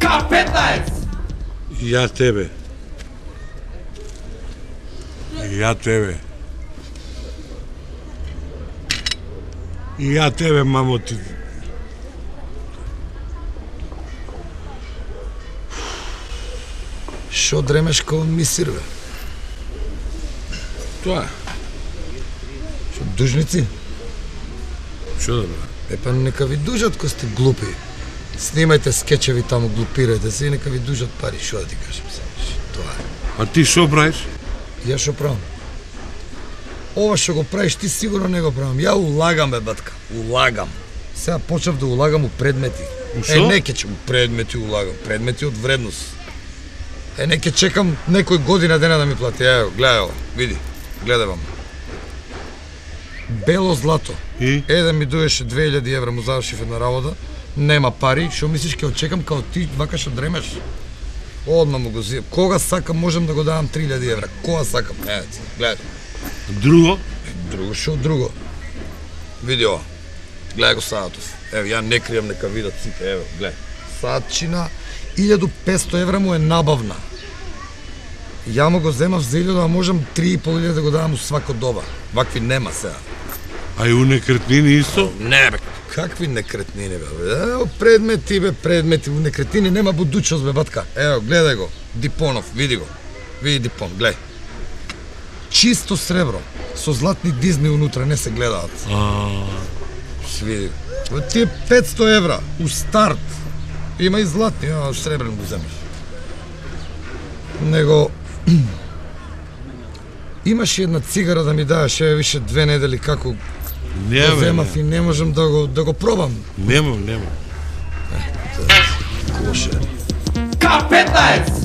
K15! Ja tebe. Ja tebe. Ja tebe, мамо ти. Шо дремеш ко мисир, бе? Тоа. Шо дужници? Што да бе? Епа нека ви дужат ко сте глупи. Снимајте скечеви таму, глупирајте се и нека ви дужат пари, шо да ти кажем се. Тоа е. А ти што правиш? Ја шо правам? Ова што го правиш ти сигурно не го правам. Ја улагам, бе, батка. Улагам. Сега почнав да улагам у предмети. У шо? Не ќе у предмети улагам. Предмети од вредност. Не ќе чекам некој година дена да ми плати. Ево, гледај ова. Види. Гледај вам. Бело злато. И? Еден ми доеше 2000 евра, му завршив една работа. Нема пари, што мислиш ќе очекам као ти вака што дремеш? Одма му го зијам. Кога сакам можам да го давам 3000 евра. Кога сакам? Гледај. Друго? Друго шо друго? Види ова. Гледај го саатов. Ево, ја не кријам, нека видат сите. Ево, гледај. Саатчина 1500 евра му е набавна. Ја му го земав за 1000, а можам 3500 да го давам у свако доба. Вакви нема сега. А и у некретнини исто? Не, бе, какви некретнини, бе? Ево, предмети, бе, предмети. У некретнини нема будучност, бе, батка. Ево, гледај го. Дипонов, види го. Види Дипон, гледај. Чисто сребро. Со златни дизни унутра, не се гледаат. Види го. Тие 500 евра, у старт. Има и златни, а сребрен го земеш. Него... Имаше една цигара да ми даваш, еве више 2 недели како Не, го бе, земав и не можам да го пробам. Немам. Лоше. K15!